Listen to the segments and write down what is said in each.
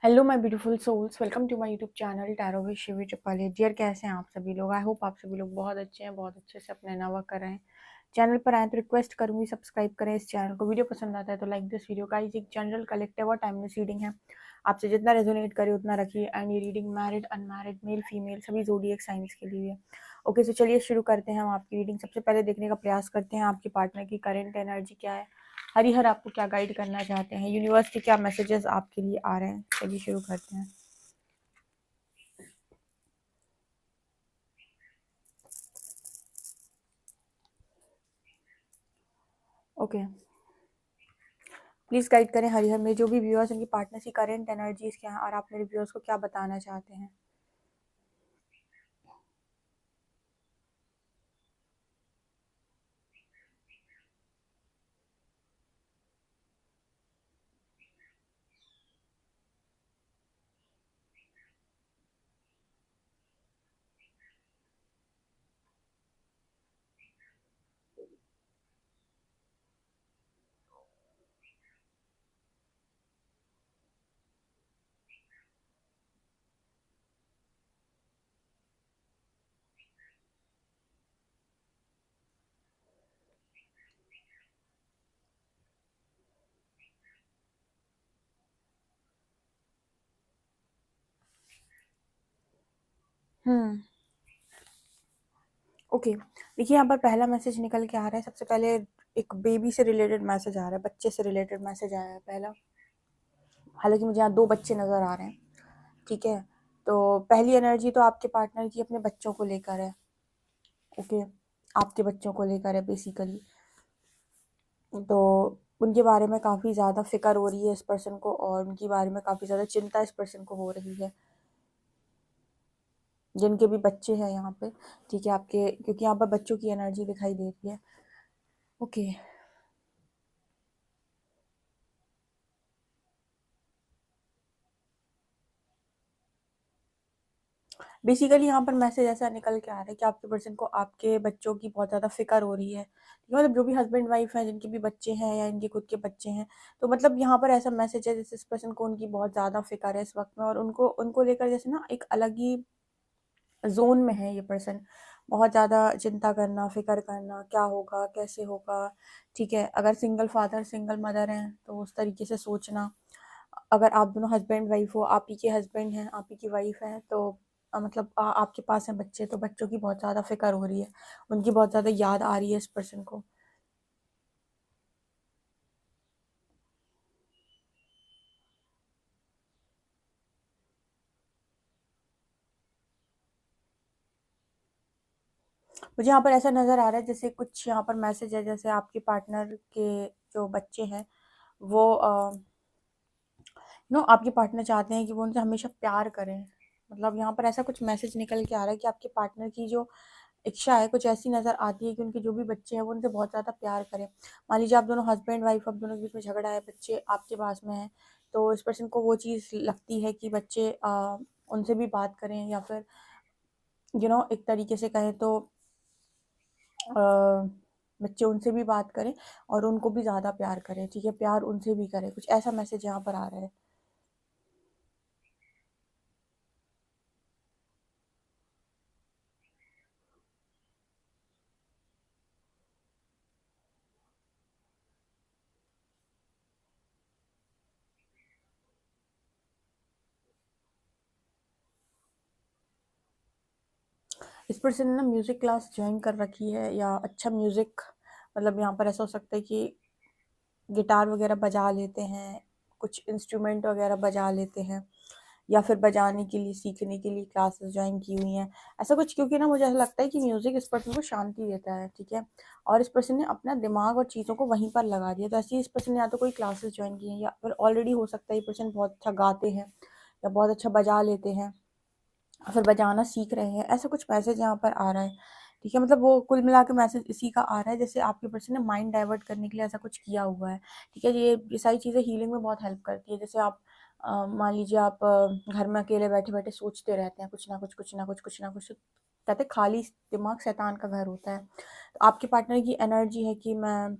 Hello my beautiful souls, welcome to my YouTube channel tarot with Shivi Tripal. Dear, कैसे हैं आप सभी लोग? आई होप आप सभी लोग बहुत अच्छे हैं, बहुत अच्छे से अपने नवा कर रहे हैं। चैनल पर आए तो रिक्वेस्ट करूंगी सब्सक्राइब करें इस चैनल को। वीडियो पसंद आता है तो लाइक दिस वीडियो। गाइस, एक जनरल कलेक्टिव और टाइमलेस रीडिंग है, आपसे जितना रेजोनेट करे उतना रखिए। एंड ये reading married, unmarried, male female सभी ज़ोडिएक साइंस के लिए है। ओके, तो चलिए शुरू करते हैं हम आपकी रीडिंग। सबसे पहले देखने का प्रयास करते हैं आपके पार्टनर की करंट एनर्जी क्या है, हरिहर आपको क्या गाइड करना चाहते हैं, यूनिवर्स के क्या मैसेजेस आपके लिए आ रहे हैं। चलिए शुरू करते हैं। ओके, प्लीज गाइड करें हरिहर में जो भी व्यूअर्स उनकी पार्टनर की करंट एनर्जीज क्या हैं और आप मेरे व्यूअर्स को क्या बताना चाहते हैं। हम्म ओके, देखिए यहाँ पर पहला मैसेज निकल के आ रहा है। सबसे पहले एक बेबी से रिलेटेड मैसेज आ रहा है, बच्चे से रिलेटेड मैसेज आया है पहला। हालांकि मुझे यहाँ दो बच्चे नजर आ रहे हैं, ठीक है। तो पहली एनर्जी तो आपके पार्टनर की अपने बच्चों को लेकर है। ओके, आपके बच्चों को लेकर है बेसिकली। तो उनके बारे में काफ़ी ज़्यादा फिक्र हो रही है इस पर्सन को, और उनके बारे में काफ़ी ज़्यादा चिंता इस पर्सन को हो रही है, जिनके भी बच्चे हैं यहाँ पे, ठीक है आपके, क्योंकि यहाँ पर बच्चों की एनर्जी दिखाई दे रही है। ओके, बेसिकली यहाँ पर मैसेज ऐसा निकल के आ रहा है कि आपके पर्सन को आपके बच्चों की बहुत ज़्यादा फिक्र हो रही है, ठीक है। मतलब जो भी हस्बैंड वाइफ हैं जिनके भी बच्चे हैं या इनके खुद के बच्चे हैं, तो मतलब यहाँ पर ऐसा मैसेज है जैसे इस पर्सन को उनकी बहुत ज़्यादा फिक्र है इस वक्त में, और उनको उनको लेकर जैसे ना एक अलग ही जोन में है ये पर्सन। बहुत ज़्यादा चिंता करना, फिक्र करना, क्या होगा, कैसे होगा, ठीक है। अगर सिंगल फादर सिंगल मदर हैं तो उस तरीके से सोचना। अगर आप दोनों हस्बैंड वाइफ हो, आप ही के हस्बैंड हैं, आप ही की वाइफ हैं, तो मतलब आपके पास हैं बच्चे, तो बच्चों की बहुत ज़्यादा फिक्र हो रही है, उनकी बहुत ज़्यादा याद आ रही है इस पर्सन को। मुझे यहाँ पर ऐसा नज़र आ रहा है जैसे कुछ यहाँ पर मैसेज है, जैसे आपके पार्टनर के जो बच्चे हैं वो आपके पार्टनर चाहते हैं कि वो उनसे हमेशा प्यार करें। मतलब यहाँ पर ऐसा कुछ मैसेज निकल के आ रहा है कि आपके पार्टनर की जो इच्छा है कुछ ऐसी नज़र आती है कि उनके जो भी बच्चे हैं वो उनसे बहुत ज़्यादा प्यार करें। मान लीजिए आप दोनों हस्बैंड वाइफ, आप दोनों के बीच में झगड़ा है, बच्चे आपके पास में हैं, तो इस पर्सन को वो चीज़ लगती है कि बच्चे उनसे भी बात करें, या फिर एक तरीके से कहें तो अ, बच्चे उनसे भी बात करें और उनको भी ज़्यादा प्यार करें, ठीक है, प्यार उनसे भी करें। कुछ ऐसा मैसेज यहाँ पर आ रहा है। इस पर्सन ने ना म्यूज़िक क्लास ज्वाइन कर रखी है, या अच्छा म्यूज़िक, मतलब यहाँ पर ऐसा हो सकता है कि गिटार वगैरह बजा लेते हैं, कुछ इंस्ट्रूमेंट वगैरह बजा लेते हैं, या फिर बजाने के लिए सीखने के लिए क्लासेस ज्वाइन की हुई हैं, ऐसा कुछ। क्योंकि ना मुझे ऐसा लगता है कि म्यूज़िक इस पर्सन को शांति देता है, ठीक है। और इस पर्सन ने अपना दिमाग और चीज़ों को वहीं पर लगा दिया, तो ऐसे ही इस पर्सन ने या तो कोई क्लासेस ज्वाइन की हैं, या फिर ऑलरेडी हो सकता है ये पर्सन बहुत अच्छा गाते हैं या बहुत अच्छा बजा लेते हैं, फिर बजाना सीख रहे हैं। ऐसा कुछ मैसेज यहाँ पर आ रहा है, ठीक है। मतलब वो कुल मिला के मैसेज इसी का आ रहा है, जैसे आपके पर्सन ने माइंड डाइवर्ट करने के लिए ऐसा कुछ किया हुआ है, ठीक है। ये सारी चीज़ें हीलिंग में बहुत हेल्प करती है। जैसे आप मान लीजिए आप घर में अकेले बैठे बैठे सोचते रहते हैं कुछ ना कुछ, कुछ ना कुछ, कुछ ना कुछ, तो कहते हैं खाली दिमाग शैतान का घर होता है। तो आपके पार्टनर की एनर्जी है कि मैं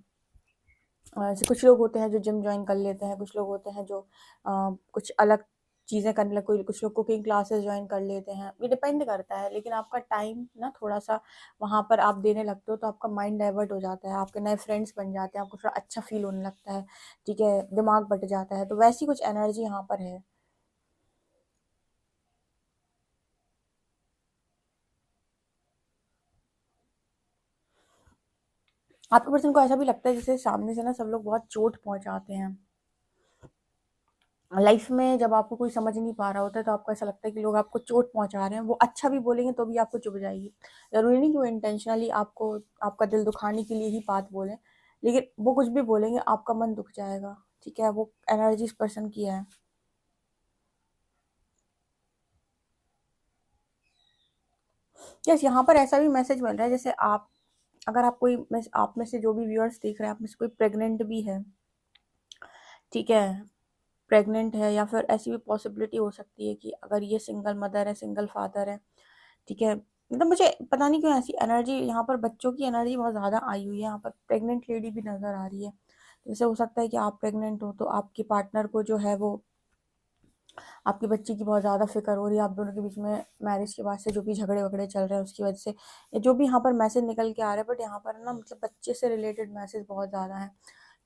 ऐसे कुछ लोग होते हैं जो जिम ज्वाइन कर लेते हैं, कुछ लोग होते हैं जो कुछ अलग चीज़ें करने लग, कोई कुछ लोग कुकिंग क्लासेस ज्वाइन कर लेते हैं, ये डिपेंड करता है। लेकिन आपका टाइम ना थोड़ा-सा वहाँ पर आप देने लगते हो तो आपका माइंड डाइवर्ट हो जाता है, आपके नए फ्रेंड्स बन जाते हैं, आपको थोड़ा अच्छा फ़ील होने लगता है, ठीक है? दिमाग बँट जाता है, तो वैसी कुछ एनर्जी यहाँ पर है। आपके पर्सन को ऐसा भी लगता है जैसे सामने से ना सब लोग बहुत चोट पहुँचाते हैं। लाइफ में जब आपको कोई समझ नहीं पा रहा होता है तो आपको ऐसा लगता है कि लोग आपको चोट पहुँचा रहे हैं, वो अच्छा भी बोलेंगे तो भी आपको चुभ जाएगी। ज़रूरी नहीं कि वो इंटेंशनली आपको आपका दिल दुखाने के लिए ही बात बोलें, लेकिन वो कुछ भी बोलेंगे आपका मन दुख जाएगा, ठीक है? वो एनर्जी इस पर्सन की है। यस, यहाँ पर ऐसा भी मैसेज मिल रहा है जैसे आप, अगर आप कोई आप में से जो भी व्यूअर्स देख रहे हैं, आप में से कोई प्रेग्नेंट भी है, ठीक है? प्रेग्नेंट है या फिर ऐसी भी पॉसिबिलिटी हो सकती है कि अगर ये सिंगल मदर है, सिंगल फादर है, ठीक है? मतलब मुझे पता नहीं क्यों ऐसी एनर्जी यहाँ पर, बच्चों की एनर्जी बहुत ज़्यादा आई हुई है, यहाँ पर प्रेग्नेंट लेडी भी नज़र आ रही है। जैसे हो सकता है कि आप प्रेग्नेंट हो तो आपके पार्टनर को जो है वो आपके बच्चे की बहुत ज़्यादा फ़िक्र हो रही है, आप दोनों के बीच में मैरिज के बाद से जो भी झगड़े-वगड़े चल रहे हैं उसकी वजह से, या जो भी यहाँ पर मैसेज निकल के आ रहा है, बट यहाँ पर ना मतलब बच्चे से रिलेटेड मैसेज बहुत ज़्यादा है,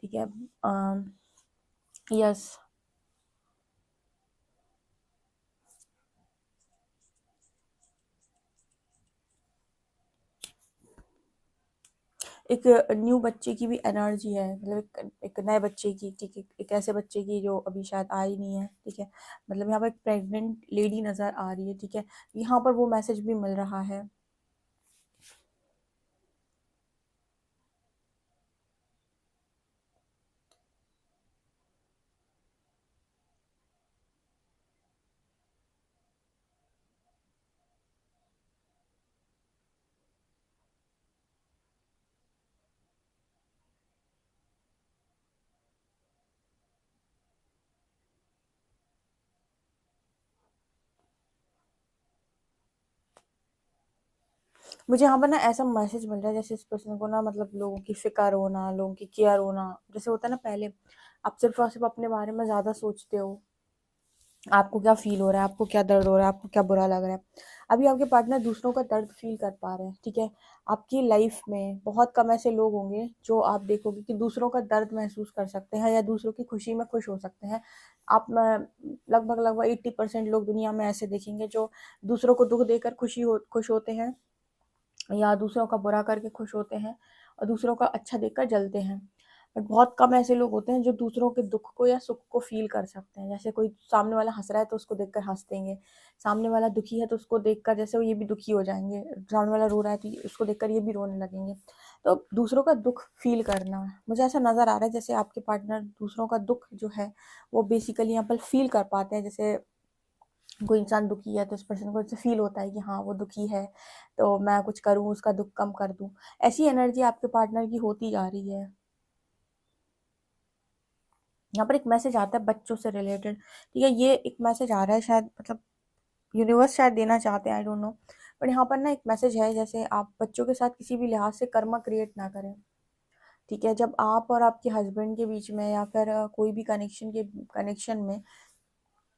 ठीक है? यस। एक न्यू बच्चे की भी एनर्जी है, मतलब एक नए बच्चे की, ठीक है? एक ऐसे बच्चे की जो अभी शायद आ ही नहीं है, ठीक है? मतलब यहाँ पर एक प्रेग्नेंट लेडी नज़र आ रही है, ठीक है? यहाँ पर वो मैसेज भी मिल रहा है। मुझे यहाँ पर ना ऐसा मैसेज मिल रहा है जैसे इस पर्सन को ना मतलब लोगों की फ़िक्र होना, लोगों की केयर होना, जैसे होता है ना पहले आप सिर्फ़ और सिर्फ़ अपने बारे में ज़्यादा सोचते हो, आपको क्या फ़ील हो रहा है, आपको क्या दर्द हो रहा है, आपको क्या बुरा लग रहा है। अभी आपके पार्टनर दूसरों का दर्द फ़ील कर पा रहे हैं, ठीक है? आपकी लाइफ़ में बहुत कम ऐसे लोग होंगे जो आप देखोगे कि दूसरों का दर्द महसूस कर सकते हैं या दूसरों की खुशी में खुश हो सकते हैं। आप लगभग-लगभग 80% लोग दुनिया में ऐसे देखेंगे जो दूसरों को दुःख देकर खुश होते हैं, या दूसरों का बुरा करके खुश होते हैं और दूसरों का अच्छा देखकर जलते हैं। बट बहुत कम ऐसे लोग होते हैं जो दूसरों के दुःख को या सुख को फ़ील कर सकते हैं। जैसे कोई सामने वाला हँस रहा है तो उसको देखकर हँस देंगे, सामने वाला दुखी है तो उसको देखकर जैसे वो ये भी दुखी हो जाएँगे, सामने वाला रो रहा है तो ये उसको देखकर ये भी रोने लगेंगे। तो दूसरों का दुःख फ़ील करना, मुझे ऐसा नज़र आ रहा है जैसे आपके पार्टनर दूसरों का दुःख जो है वो बेसिकली यहाँ पर फ़ील कर पाते हैं। जैसे कोई इंसान दुखी है तो उस पर्सन को ऐसे फ़ील होता है कि हाँ, वो दुखी है, तो मैं कुछ करूँ, उसका दुःख कम कर दूँ। ऐसी एनर्जी आपके पार्टनर की होती जा रही है। यहाँ पर एक मैसेज आता है बच्चों से रिलेटेड, ठीक है? ये एक मैसेज आ रहा है, शायद मतलब यूनिवर्स शायद देना चाहते हैं, आई डोंट नो। बट यहाँ पर ना एक मैसेज है जैसे आप बच्चों के साथ किसी भी लिहाज से कर्मा क्रिएट ना करें, ठीक है? जब आप और आपके हस्बैंड के बीच में या फिर कोई भी कनेक्शन में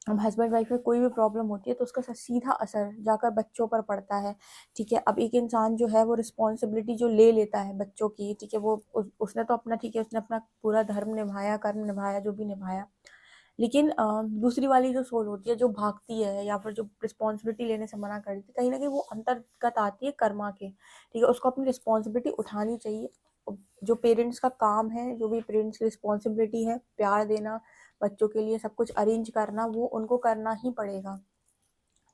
अब हस्बैंड वाइफ में कोई भी प्रॉब्लम होती है तो उसका सीधा असर जाकर बच्चों पर पड़ता है, ठीक है? अब एक इंसान जो है वो रिस्पॉन्सिबिलिटी जो ले लेता है बच्चों की, ठीक है? वो उसने तो अपना, ठीक है, उसने अपना पूरा धर्म निभाया, कर्म निभाया, जो भी निभाया, लेकिन दूसरी वाली जो सोल होती है जो भागती है या फिर जो रिस्पॉन्सिबिलिटी लेने से मना करती है, कहीं ना कहीं वो अंतर्गत आती है कर्मा के, ठीक है? उसको अपनी रिस्पॉन्सिबिलिटी उठानी चाहिए। जो पेरेंट्स का काम है, जो भी पेरेंट्स की रिस्पॉन्सिबिलिटी है, प्यार देना, बच्चों के लिए सब कुछ अरेंज करना, वो उनको करना ही पड़ेगा,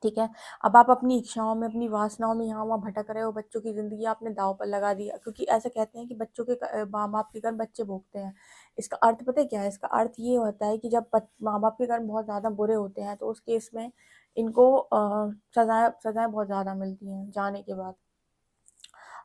ठीक है? अब आप अपनी इच्छाओं में, अपनी वासनाओं में यहाँ-वहाँ भटक रहे हो, बच्चों की ज़िंदगी आपने दाँव पर लगा दिया, क्योंकि ऐसा कहते हैं कि बच्चों के माँ-बाप के कर्म बच्चे भोगते हैं। इसका अर्थ पता है क्या है? इसका अर्थ ये होता है कि जब माँ-बाप के कर्म बहुत ज़्यादा बुरे होते हैं, तो उस केस में इनको सज़ाएँ सज़ाएँ बहुत ज़्यादा मिलती हैं जाने के बाद।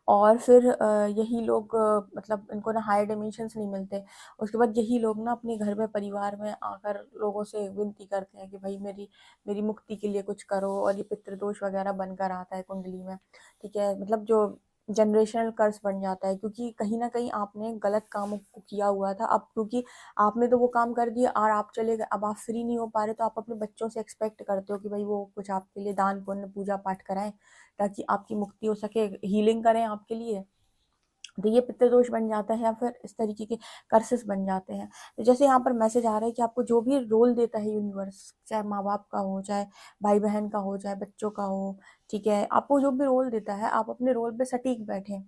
और फिर यही लोग मतलब इनको ना हायर डायमेंशंस नहीं मिलते। उसके बाद यही लोग ना अपने घर में, परिवार में आकर लोगों से विनती करते हैं कि भई मेरी मेरी मुक्ति के लिए कुछ करो, और ये पितृदोष वगैरह बनकर आता है कुंडली में, ठीक है? मतलब जो जनरेशनल कर्स बन जाता है, क्योंकि कहीं न कहीं आपने गलत कामों को किया हुआ था। अब क्योंकि आपने तो वो काम कर दिया और आप चले गए, अब आप फ्री नहीं हो पा रहे, तो आप अपने बच्चों से एक्सपेक्ट करते हो कि भई वो कुछ आपके लिए दान पुण्य पूजा पाठ कराएँ, ताकि आपकी मुक्ति हो सके, हीलिंग करें आपके लिए। तो ये पितृदोष बन जाता है या फिर इस तरीके के कर्सेस बन जाते हैं। तो जैसे यहाँ पर मैसेज आ रहा है कि आपको जो भी रोल देता है यूनिवर्स, चाहे माँ-बाप का हो, चाहे भाई-बहन का हो, चाहे बच्चों का हो, ठीक है? आपको जो भी रोल देता है, आप अपने रोल पे सटीक बैठें।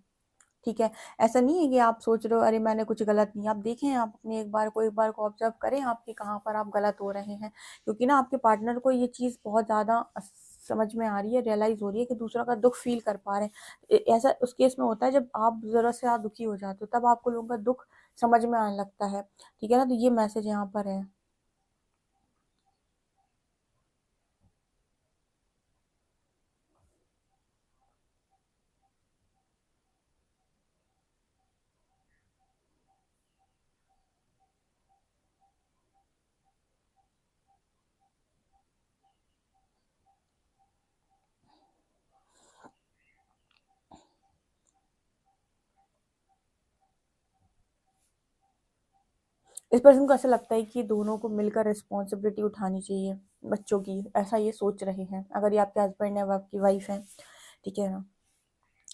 ठीक है? ऐसा नहीं है कि आप सोच रहे हो अरे मैंने कुछ गलत नहीं, आप देखें, आप अपनी एक बार को ऑब्ज़र्व करें आप कि कहाँ पर आप गलत हो रहे हैं। क्योंकि ना आपके पार्टनर को ये चीज़ बहुत ज़्यादा समझ में आ रही है, रियलाइज़ हो रही है कि दूसरों का दुःख फ़ील कर पा रहे हैं। ऐसा उस केस में होता है जब आप ज़रूरत से ज़्यादा दुखी हो जाते हो, तब आपको लोगों का दुःख समझ में आने लगता है। ठीक है ना? तो ये मैसेज यहाँ पर है। इस पर्सन को ऐसा लगता है कि दोनों को मिलकर रिस्पॉन्सिबिलिटी उठानी चाहिए बच्चों की, ऐसा ये सोच रहे हैं। अगर ये आपके हस्बैंड है, वो आपकी वाइफ़ है, ठीक है ना?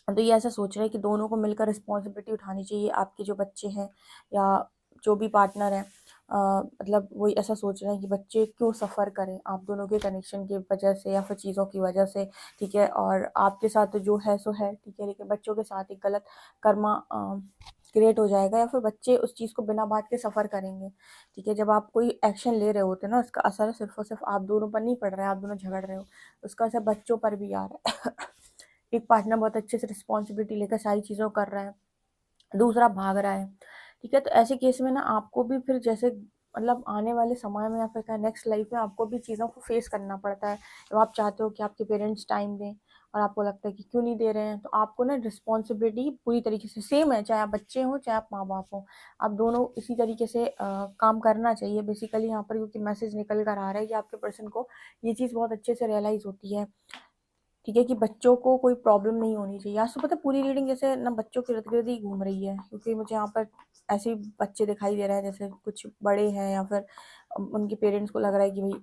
तो ये ऐसा सोच रहे हैं कि दोनों को मिलकर रिस्पॉन्सिबिलिटी उठानी चाहिए, आपके जो बच्चे हैं या जो भी पार्टनर है, मतलब वो ऐसा सोच रहे हैं कि बच्चे क्यों सफ़र करें आप दोनों के कनेक्शन की वजह से या फिर चीज़ों की वजह से, ठीक है? और आपके साथ तो जो है सो है, ठीक है? लेकिन बच्चों के साथ एक गलत कर्मा क्रिएट हो जाएगा या फिर बच्चे उस चीज़ को बिना बात के सफ़र करेंगे, ठीक है? जब आप कोई एक्शन ले रहे होते हैं ना, उसका असर सिर्फ़ और सिर्फ़ आप दोनों पर नहीं पड़ रहा है, आप दोनों झगड़ रहे हो, उसका असर बच्चों पर भी आ रहा है। एक पार्टनर बहुत अच्छे से रिस्पॉन्सिबिलिटी लेकर सारी चीज़ों को कर रहा है, दूसरा भाग रहा है, ठीक है? तो ऐसे केस में ना आपको भी फिर जैसे मतलब आने वाले समय में या फिर क्या नेक्स्ट लाइफ में आपको भी चीज़ों को फेस करना पड़ता है। जब आप चाहते हो कि आपके पेरेंट्स टाइम दें और आपको लगता है कि क्यों नहीं दे रहे हैं, तो आपको ना रिस्पॉन्सिबिलिटी पूरी तरीके से सेम है, चाहे आप बच्चे हों, चाहे आप माँ-बाप हों। आप दोनों इसी तरीके से काम करना चाहिए बेसिकली यहाँ पर, क्योंकि मैसेज निकल कर आ रहा है कि आपके पर्सन को ये चीज़ बहुत अच्छे से रियलाइज़ होती है। ठीक है, कि बच्चों को कोई प्रॉब्लम नहीं होनी चाहिए। आज तो पता है पूरी रीडिंग जैसे ना बच्चों के इर्द-गिर्द ही घूम रही है, क्योंकि मुझे यहाँ पर ऐसे ही बच्चे दिखाई दे रहे हैं जैसे कुछ बड़े हैं या फिर उनके पेरेंट्स को लग रहा है कि भई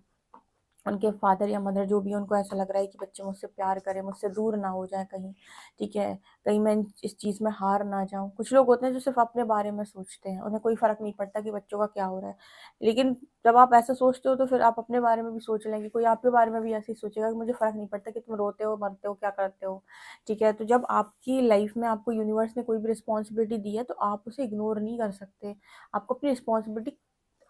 उनके फादर या मदर जो भी हैं, उनको ऐसा लग रहा है कि बच्चे मुझसे प्यार करें, मुझसे दूर ना हो जाएँ कहीं, ठीक है? कहीं मैं इस चीज़ में हार ना जाऊँ। कुछ लोग होते हैं जो सिर्फ़ अपने बारे में सोचते हैं, उन्हें कोई फ़र्क नहीं पड़ता कि बच्चों का क्या हो रहा है। लेकिन जब आप ऐसा सोचते हो तो फिर आप अपने बारे में भी सोच लेंगे, कोई आपके बारे में भी ऐसे ही सोचेगा कि मुझे फ़र्क नहीं पड़ता कि तुम रोते हो, मरते हो, क्या करते हो, ठीक है? तो जब आपकी लाइफ़ में आपको यूनिवर्स ने कोई भी रिस्पॉन्सिबिलिटी दी है, तो आप उसे इग्नोर नहीं कर सकते। आपको अपनी रिस्पॉन्सिबिलिटी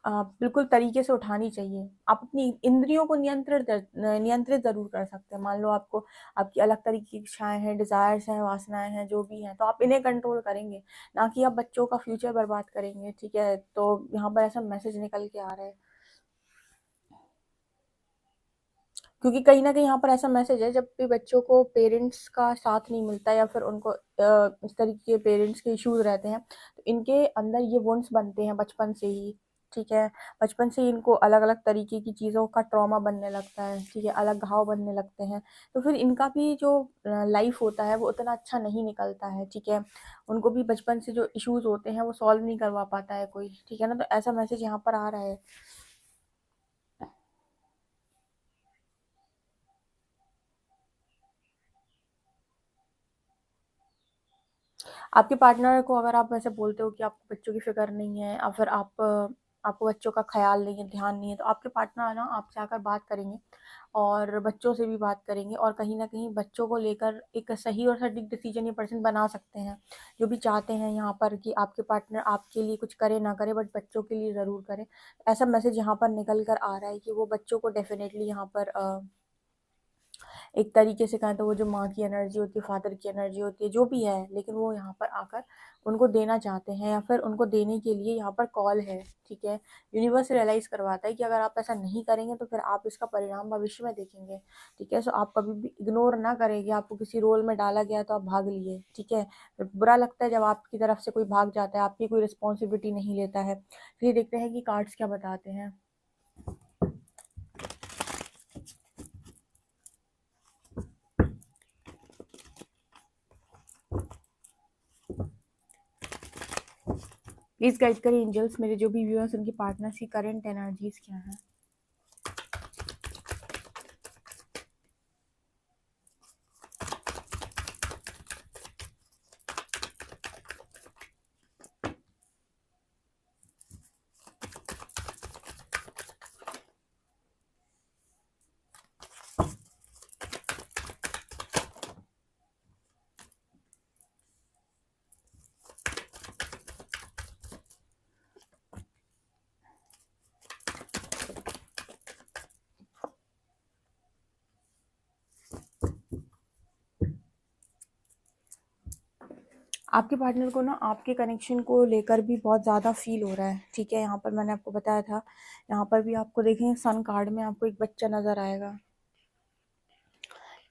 बिल्कुल तरीके से उठानी चाहिए। आप अपनी इंद्रियों को नियंत्रित ज़रूर कर सकते हैं। मान लो आपको आपकी अलग तरीके की इच्छाएँ हैं, डिज़ायर्स हैं, वासनाएँ हैं, जो भी हैं, तो आप इन्हें कंट्रोल करेंगे, ना कि आप बच्चों का फ्यूचर बर्बाद करेंगे, ठीक है? तो यहाँ पर ऐसा मैसेज निकल के आ रहा है। क्योंकि कहीं न कहीं यहाँ पर ऐसा मैसेज है, जब भी बच्चों को पेरेंट्स का साथ नहीं मिलता या फिर उनको इस तरीके के पेरेंट्स के इश्यूज़ रहते हैं, तो इनके अंदर ये वुंड्स बनते हैं बचपन से ही, ठीक है? बचपन से ही इनको अलग-अलग तरीके की चीज़ों का ट्रॉमा बनने लगता है, ठीक है? अलग घाव बनने लगते हैं, तो फिर इनका भी जो लाइफ़ होता है वो उतना अच्छा नहीं निकलता है, ठीक है? उनको भी बचपन से जो इश्यूज़ होते हैं वो सॉल्व नहीं करवा पाता है कोई, ठीक है ना? तो ऐसा मैसेज यहाँ पर आ रहा है। आपके पार्टनर को अगर आप ऐसे बोलते हो कि आपको बच्चों की फ़िक्र नहीं है या फिर आपको बच्चों का ख़्याल नहीं है, ध्यान नहीं है, तो आपके पार्टनर ना आपसे आकर बात करेंगे और बच्चों से भी बात करेंगे और कहीं न कहीं बच्चों को लेकर एक सही और सटीक डिसीज़न ये पर्सन बना सकते हैं। जो भी चाहते हैं यहाँ पर कि आपके पार्टनर आपके लिए कुछ करे ना करे, बट बच्चों के लिए ज़रूर करें। ऐसा मैसेज यहाँ पर निकल कर आ रहा है कि वो बच्चों को डेफ़िनेटली यहाँ पर एक तरीके से कहें तो वो जो माँ की एनर्जी होती है, फादर की एनर्जी होती है, जो भी है, लेकिन वो यहाँ पर आकर उनको देना चाहते हैं या फिर उनको देने के लिए यहाँ पर कॉल है, ठीक है? यूनिवर्स रियलाइज़ करवाता है कि अगर आप ऐसा नहीं करेंगे तो फिर आप इसका परिणाम भविष्य में देखेंगे, ठीक है? सो आप कभी भी इग्नोर ना करें कि आपको किसी रोल में डाला गया है तो आप भाग लिए, ठीक है? फिर बुरा लगता है जब आपकी तरफ से कोई भाग जाता है, आपकी कोई रिस्पॉन्सिबिलिटी नहीं लेता है। फिर देखते हैं कि कार्ड्स क्या बताते हैं। प्लीज़ गाइड करें एंजल्स, मेरे जो भी व्यूअर्स उनकी पार्टनर्स की करंट एनर्जीज क्या है। आपके पार्टनर को ना आपके कनेक्शन को लेकर भी बहुत ज़्यादा फील हो रहा है, ठीक है। यहाँ पर मैंने आपको बताया था, यहाँ पर भी आपको देखें सन कार्ड में आपको एक बच्चा नज़र आएगा,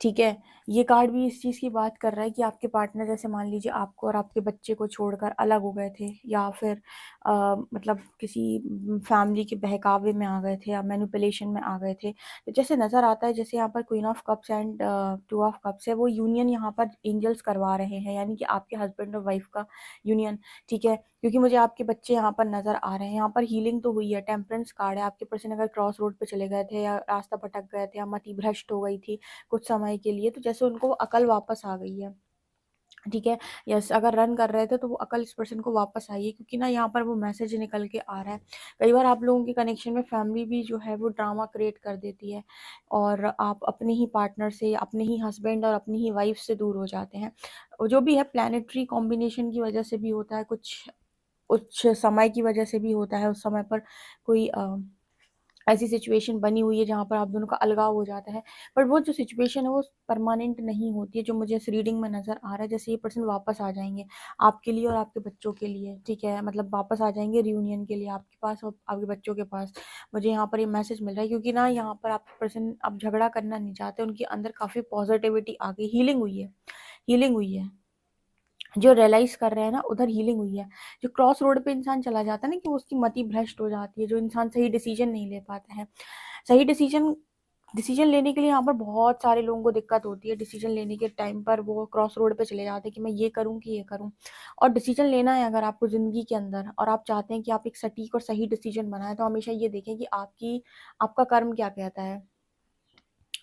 ठीक है। ये कार्ड भी इस चीज़ की बात कर रहा है कि आपके पार्टनर जैसे मान लीजिए आपको और आपके बच्चे को छोड़कर अलग हो गए थे, या फिर मतलब किसी फैमिली के बहकावे में आ गए थे या मैनिपुलेशन में आ गए थे। तो जैसे नज़र आता है, जैसे यहाँ पर queen of cups and two of cups है, वो यूनियन यहाँ पर एंजल्स करवा रहे हैं, यानी कि आपके हस्बैंड और वाइफ का यूनियन, ठीक है। क्योंकि मुझे आपके बच्चे यहाँ पर नज़र आ रहे हैं। यहाँ पर हीलिंग तो हुई है, टेम्परेंस कार्ड है। आपके पर्सन अगर क्रॉस रोड पे चले गए थे या रास्ता भटक गए थे या मति भ्रष्ट हो गई थी कुछ समय के लिए, तो जैसे उनको अकल वापस आ गई है, ठीक है। यस, अगर रन कर रहे थे तो वो अकल इस पर्सन को वापस आई है, क्योंकि ना यहाँ पर वो मैसेज निकल के आ रहा है। कई बार आप लोगों के कनेक्शन में फैमिली भी जो है वो ड्रामा क्रिएट कर देती है, और आप अपने ही पार्टनर से, अपने ही हस्बैंड और अपनी ही वाइफ से दूर हो जाते हैं। जो भी है प्लानिटरी कॉम्बिनेशन की वजह से भी होता है, कुछ समय की वजह से भी होता है। उस समय पर कोई ऐसी सिचुएशन बनी हुई है जहाँ पर आप दोनों का अलगाव हो जाता है, पर वो जो सिचुएशन है वो परमानेंट नहीं होती है, जो मुझे इस रीडिंग में नज़र आ रहा है। जैसे ये पर्सन वापस आ जाएंगे आपके लिए और आपके बच्चों के लिए, ठीक है, मतलब वापस आ जाएंगे रियूनियन के लिए आपके पास और आपके बच्चों के पास। मुझे यहाँ पर ये मैसेज मिल रहा है, क्योंकि ना यहाँ पर आपके पर्सन अब झगड़ा करना नहीं चाहते, उनके अंदर काफ़ी पॉजिटिविटी आ गई, हीलिंग हुई है, हीलिंग हुई है। जो रियलाइज कर रहे हैं ना, उधर हीलिंग हुई है। जो क्रॉस रोड पे इंसान चला जाता है ना, कि उसकी मति भ्रष्ट हो जाती है, जो इंसान सही डिसीजन नहीं ले पाता है। सही डिसीजन डिसीजन लेने के लिए यहाँ पर बहुत सारे लोगों को दिक्कत होती है। डिसीजन लेने के टाइम पर वो क्रॉस रोड पे चले जाते हैं कि मैं ये करूँ कि ये करूँ। और डिसीजन लेना है अगर आपको ज़िंदगी के अंदर, और आप चाहते हैं कि आप एक सटीक और सही डिसीजन बनाएं, तो हमेशा ये देखें कि आपका कर्म क्या कहता है।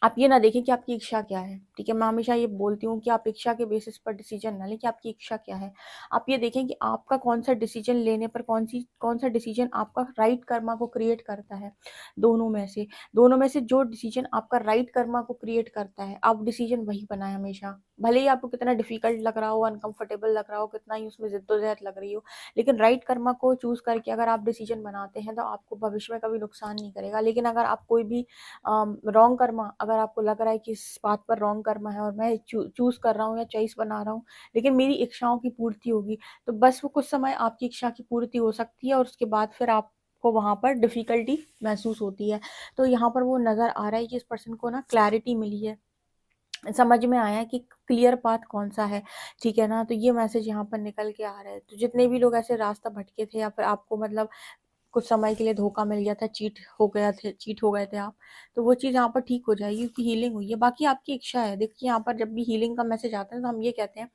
आप ये ना देखें कि आपकी इच्छा क्या है, ठीक है। मैं हमेशा ये बोलती हूँ कि आप इच्छा के बेसिस पर डिसीजन ना लें कि आपकी इच्छा क्या है। आप ये देखें कि आपका कौन सा डिसीजन लेने पर कौन सा डिसीजन आपका राइट कर्मा को क्रिएट करता है। दोनों में से जो डिसीजन आपका राइट कर्मा को क्रिएट करता है, आप डिसीजन वही बनाए हमेशा। भले ही आपको कितना डिफिकल्ट लग रहा हो, अनकंफर्टेबल लग रहा हो, कितना ही उसमें जिद्दोजहद लग रही हो, लेकिन राइट कर्मा को चूज करके अगर आप डिसीजन बनाते हैं तो आपको भविष्य में कभी नुकसान नहीं करेगा। लेकिन अगर आप कोई भी रॉन्ग कर्मा, अगर आपको लग रहा है कि इस बात पर रॉन्ग कर्मा है और मैं चूज कर रहा हूँ या चॉइस बना रहा हूँ, लेकिन मेरी इच्छाओं की पूर्ति होगी, तो बस वो कुछ समय आपकी इच्छा की पूर्ति हो सकती है और उसके बाद फिर आपको वहां पर डिफिकल्टी महसूस होती है। तो यहाँ पर वो नजर आ रहा है कि इस पर्सन को ना क्लैरिटी मिली है, समझ में आया कि क्लियर पाथ कौन सा है, ठीक है ना। तो ये मैसेज यहाँ पर निकल के आ रहा है। तो जितने भी लोग ऐसे रास्ता भटके थे या फिर आपको मतलब कुछ समय के लिए धोखा मिल गया था, चीट हो गए थे आप, तो वो चीज़ यहाँ पर ठीक हो जाएगी, क्योंकि हीलिंग हुई है। बाकी आपकी इच्छा है। देखिए यहाँ पर जब भी हीलिंग का मैसेज आता है तो हम ये कहते हैं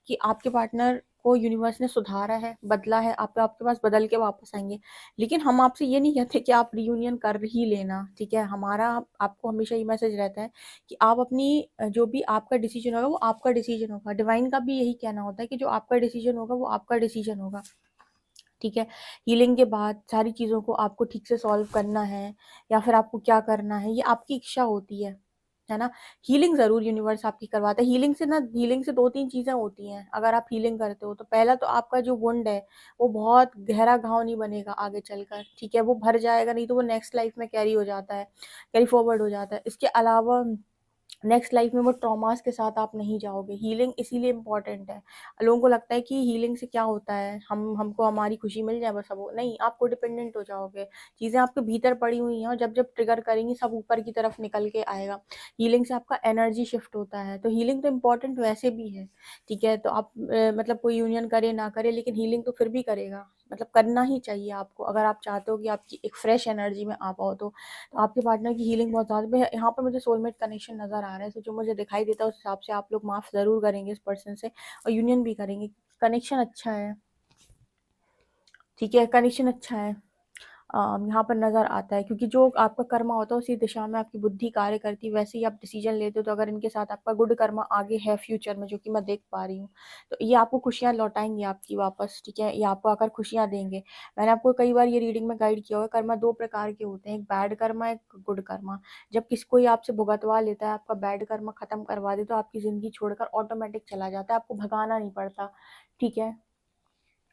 कि आपके पार्टनर को यूनिवर्स ने सुधारा है, बदला है, आप आपके पास बदल के वापस आएंगे। लेकिन हम आपसे ये नहीं कहते कि आप रियूनियन कर ही लेना, ठीक है। हमारा आपको हमेशा ये मैसेज रहता है कि आप अपनी जो भी आपका डिसीजन होगा वो आपका डिसीजन होगा। डिवाइन का भी यही कहना होता है कि जो आपका डिसीजन होगा वो आपका डिसीजन होगा, ठीक है। हीलिंग के बाद सारी चीज़ों को आपको ठीक से सॉल्व करना है या फिर आपको क्या करना है, ये आपकी इच्छा होती है ना। हीलिंग ज़रूर यूनिवर्स आपकी करवाता है। हीलिंग से दो तीन चीज़ें होती हैं अगर आप हीलिंग करते हो। तो पहला तो आपका जो वुंड है वो बहुत गहरा घाव नहीं बनेगा आगे चलकर, ठीक है, वो भर जाएगा, नहीं तो वो नेक्स्ट लाइफ में कैरी हो जाता है, कैरी फॉरवर्ड हो जाता है। इसके अलावा नेक्स्ट लाइफ में वो ट्रॉमास के साथ आप नहीं जाओगे। हीलिंग इसीलिए इम्पॉर्टेंट है। लोगों को लगता है कि हीलिंग से क्या होता है, हमको हमारी खुशी मिल जाए बस, अब वो नहीं, आपको डिपेंडेंट हो जाओगे। चीज़ें आपके भीतर पड़ी हुई हैं और जब जब ट्रिगर करेंगी सब ऊपर की तरफ निकल के आएगा। हीलिंग से आपका एनर्जी शिफ्ट होता है। तो हीलिंग तो इम्पॉर्टेंट वैसे भी है, ठीक है। तो आप मतलब कोई यूनियन करे ना करे, लेकिन हीलिंग तो फिर भी करेगा, मतलब करना ही चाहिए आपको, अगर आप चाहते हो कि आपकी एक फ्रेश एनर्जी में आ पाओ तो आपके पार्टनर की हीलिंग बहुत ज़्यादा यहाँ पर मुझे सोलमेट कनेक्शन नज़र आ रहा है। तो जो मुझे दिखाई देता है उस हिसाब से आप लोग माफ़ ज़रूर करेंगे इस पर्सन से और यूनियन भी करेंगे, कनेक्शन अच्छा है, ठीक है, कनेक्शन अच्छा है। यहाँ पर नज़र आता है, क्योंकि जो आपका कर्मा होता है उसी दिशा में आपकी बुद्धि कार्य करती है, वैसे ही आप डिसीजन लेते हो। तो अगर इनके साथ आपका गुड कर्मा आगे है फ्यूचर में, जो कि मैं देख पा रही हूँ, तो ये आपको खुशियाँ लौटाएंगे आपकी वापस। ठीक है, ये आपको आकर खुशियाँ देंगे। मैंने आपको कई बार ये रीडिंग में गाइड किया हुआ है, कर्मा दो प्रकार के होते हैं, एक बैड कर्मा, एक गुड कर्मा। जब किसी कोई आपसे भुगतवा लेता है, आपका बैड कर्मा खत्म करवा दे, तो आपकी ज़िंदगी छोड़कर ऑटोमेटिक चला जाता है, आपको भगाना नहीं पड़ता। ठीक है,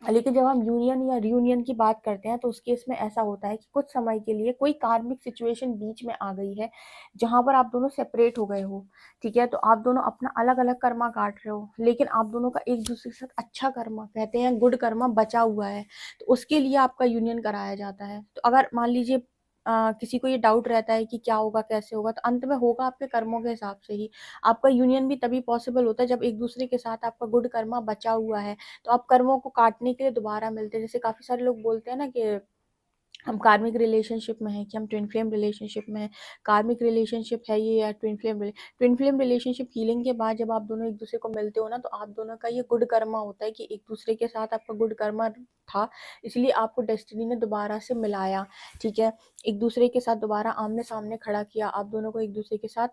लेकिन जब हम यूनियन या रियूनियन की बात करते हैं, तो उस केस में ऐसा होता है कि कुछ समय के लिए कोई कार्मिक सिचुएशन बीच में आ गई है, जहां पर आप दोनों सेपरेट हो गए हो। ठीक है, तो आप दोनों अपना अलग अलग कर्मा काट रहे हो, लेकिन आप दोनों का एक दूसरे के साथ अच्छा कर्मा, कहते हैं गुड कर्मा, बचा हुआ है। तो उसके लिए आपका यूनियन कराया जाता है। तो अगर मान लीजिए किसी को ये डाउट रहता है कि क्या होगा, कैसे होगा, तो अंत में होगा आपके कर्मों के हिसाब से ही। आपका यूनियन भी तभी पॉसिबल होता है जब एक दूसरे के साथ आपका गुड कर्मा बचा हुआ है, तो आप कर्मों को काटने के लिए दोबारा मिलते हैं। जैसे काफ़ी सारे लोग बोलते हैं ना कि हम कार्मिक रिलेशनशिप में हैं, कि हम ट्विन फ्लेम रिलेशनशिप में हैं। कार्मिक रिलेशनशिप है ये या ट्विन फ्लेम रिलेशनशिप हीलिंग के बाद जब आप दोनों एक दूसरे को मिलते हो ना, तो आप दोनों का ये गुड कर्मा होता है कि एक दूसरे के साथ आपका गुड कर्मा था, इसलिए आपको डेस्टिनी ने दोबारा से मिलाया। ठीक है, एक दूसरे के साथ दोबारा आमने सामने खड़ा किया, आप दोनों को एक दूसरे के साथ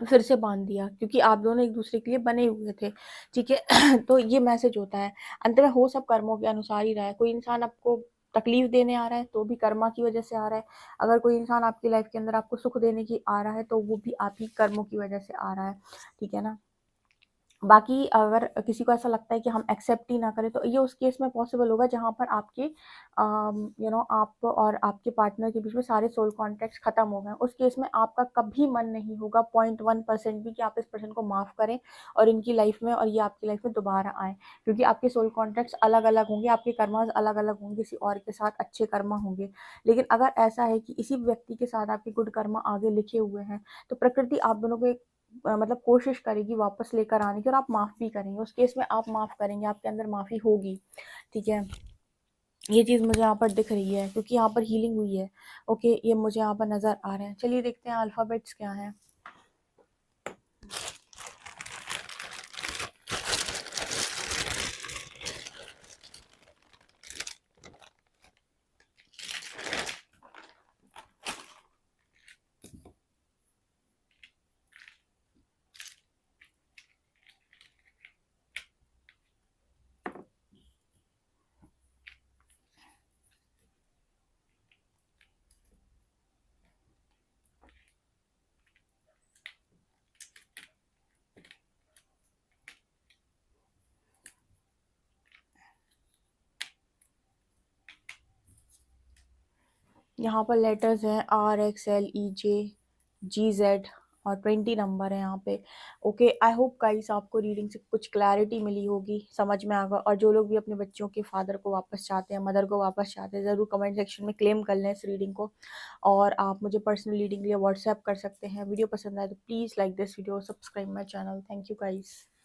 फिर से बांध दिया, क्योंकि आप दोनों एक दूसरे के लिए बने हुए थे। ठीक है तो ये मैसेज होता है। अंत में हो सब कर्मों के अनुसार ही रहा है। कोई इंसान आपको तकलीफ देने आ रहा है, तो भी कर्मा की वजह से आ रहा है। अगर कोई इंसान आपकी लाइफ के अंदर आपको सुख देने की आ रहा है, तो वो भी आप ही कर्मों की वजह से आ रहा है। ठीक है ना। बाकी अगर किसी को ऐसा लगता है कि हम एक्सेप्ट ही ना करें, तो ये उस केस में पॉसिबल होगा जहाँ पर आपके आप और आपके पार्टनर के बीच में सारे सोल कॉन्ट्रैक्ट्स खत्म हो गए। उस केस में आपका कभी मन नहीं होगा 0.1% भी कि आप इस पर्सन को माफ़ करें और इनकी लाइफ में और ये आपकी लाइफ में दोबारा आए, क्योंकि आपके सोल कॉन्ट्रैक्ट्स अलग अलग होंगे, आपके कर्मास अलग अलग होंगे, किसी और के साथ अच्छे कर्मा होंगे। लेकिन अगर ऐसा है कि इसी व्यक्ति के साथ आपके गुड कर्मा आगे लिखे हुए हैं, तो प्रकृति आप दोनों को एक मतलब कोशिश करेगी वापस लेकर आने की, और आप माफ़ भी करेंगे। उस केस में आप माफ़ करेंगे, आपके अंदर माफ़ी होगी। ठीक है, ये चीज़ मुझे यहाँ पर दिख रही है, क्योंकि यहाँ पर हीलिंग हुई है। ओके, ये मुझे यहाँ पर नज़र आ रहे हैं। चलिए देखते हैं अल्फ़ाबेट्स क्या हैं। यहाँ पर लेटर्स हैं RXLEJGZ और 20 नंबर है यहाँ पे। ओके, आई होप गाइस आपको रीडिंग से कुछ क्लैरिटी मिली होगी, समझ में आगा। और जो लोग भी अपने बच्चों के फादर को वापस चाहते हैं, मदर को वापस चाहते हैं, ज़रूर कमेंट सेक्शन में क्लेम कर लें इस रीडिंग को। और आप मुझे पर्सनल रीडिंग के लिए व्हाट्सएप कर सकते हैं। वीडियो पसंद आए तो please like this video, subscribe my channel. Thank you guys.